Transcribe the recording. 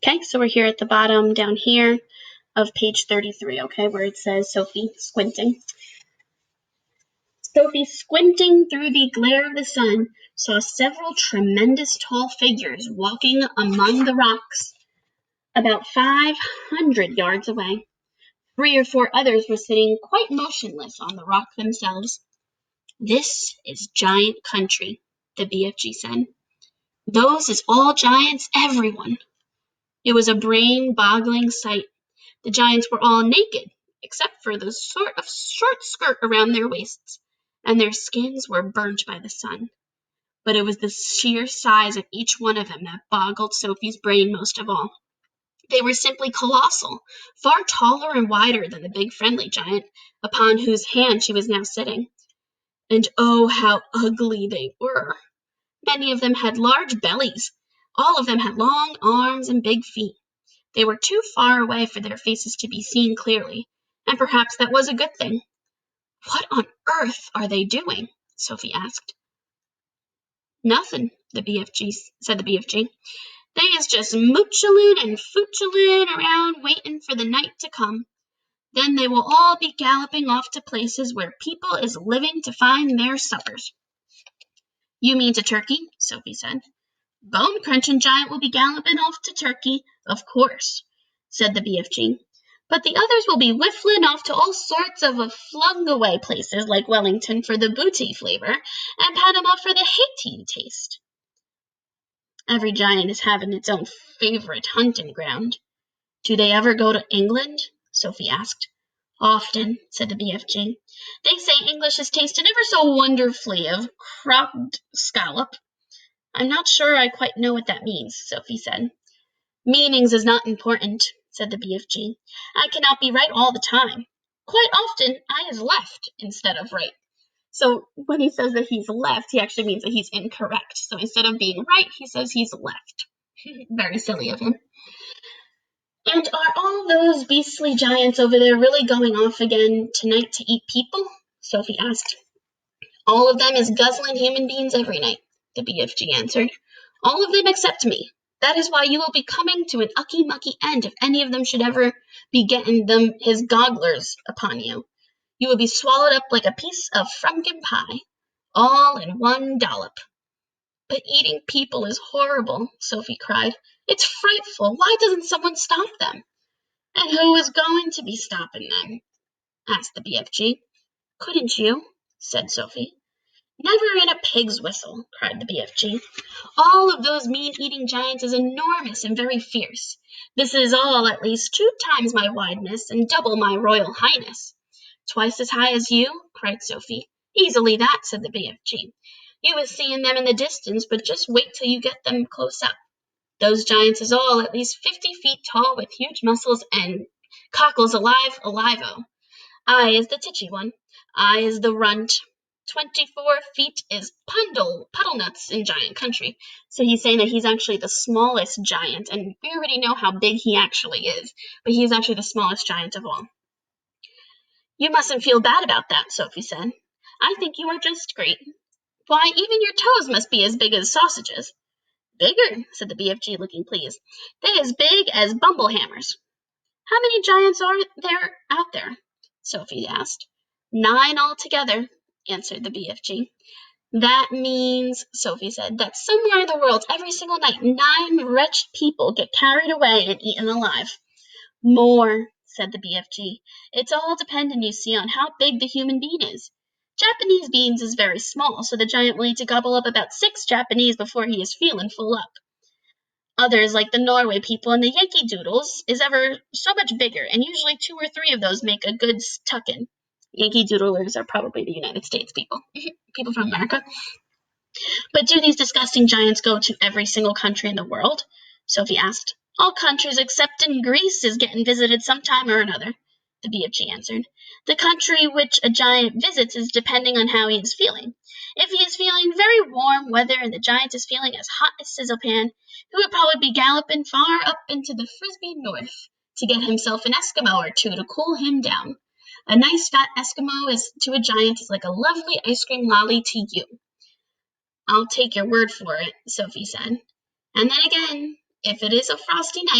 Okay, so we're here at the bottom down here of page 33, okay, where it says Sophie squinting. Sophie, squinting through the glare of the sun, saw several tremendous tall figures walking among the rocks about 500 yards away. 3 or 4 others were sitting quite motionless on the rock themselves. This is giant country, the BFG said. Those is all giants, everyone. It was a brain-boggling sight. The giants were all naked, except for the sort of short skirt around their waists, and their skins were burnt by the sun. But it was the sheer size of each one of them that boggled Sophie's brain most of all. They were simply colossal, far taller and wider than the big friendly giant upon whose hand she was now sitting. And oh, how ugly they were! Many of them had large bellies. All of them had long arms and big feet. They were too far away for their faces to be seen clearly, and perhaps that was a good thing. What on earth are they doing? Sophie asked. Nothing, said the BFG. They is just mooching and fooching around waiting for the night to come. Then they will all be galloping off to places where people is living to find their suppers. You mean to Turkey? Sophie said. Bone-crunching giant will be galloping off to Turkey, of course, said the BFG. But the others will be whiffling off to all sorts of flung-away places like Wellington for the booty flavor and Panama for the Haiti taste. Every giant is having its own favorite hunting ground. Do they ever go to England? Sophie asked. Often, said the BFG. They say English is tasted ever so wonderfully of cropped scallop. I'm not sure I quite know what that means, Sophie said. Meanings is not important, said the BFG. I cannot be right all the time. Quite often, I is left instead of right. So when he says that he's left, he actually means that he's incorrect. So instead of being right, he says he's left. Very silly of him. And are all those beastly giants over there really going off again tonight to eat people? Sophie asked. All of them is guzzling human beings every night, the BFG answered. All of them except me. That is why you will be coming to an ucky-mucky end if any of them should ever be getting his gogglers upon you. You will be swallowed up like a piece of frumkin pie, all in one dollop. But eating people is horrible, Sophie cried. It's frightful. Why doesn't someone stop them? And who is going to be stopping them? Asked the BFG. Couldn't you? Said Sophie. Never in a pig's whistle, cried the BFG. All of those meat-eating giants is enormous and very fierce. This is all at least 2 times my wideness and double my royal highness. Twice as high as you, cried Sophie. Easily that, said the BFG. You was seeing them in the distance, but just wait till you get them close up. Those giants is all at least 50 feet tall with huge muscles and cockles alive-o. I is the titchy one. I is the runt. 24 feet is puddle nuts in giant country. So he's saying that he's actually the smallest giant, and we already know how big he actually is, but he's actually the smallest giant of all. You mustn't feel bad about that, Sophie said. I think you are just great. Why, even your toes must be as big as sausages. Bigger, said the BFG, looking pleased. They as big as bumblehammers. How many giants are there out there? Sophie asked. 9 altogether, answered the BFG. That means, Sophie said, that somewhere in the world every single night 9 wretched people get carried away and eaten alive. More, said the BFG. It's all dependent, you see, on how big the human being is. Japanese beans is very small, so the giant will need to gobble up about 6 Japanese before he is feeling full up. Others, like the Norway people and the Yankee Doodles, is ever so much bigger, and usually 2 or 3 of those make a good tuck-in. Yankee Doodlers are probably the United States people, people from America. But do these disgusting giants go to every single country in the world? Sophie asked. All countries except in Greece is getting visited sometime or another, the BFG answered. The country which a giant visits is depending on how he is feeling. If he is feeling very warm weather and the giant is feeling as hot as sizzlepan, he would probably be galloping far up into the Frisbee north to get himself an Eskimo or 2 to cool him down. A nice fat Eskimo to a giant is like a lovely ice cream lolly to you. I'll take your word for it, Sophie said. And then again, if it is a frosty night,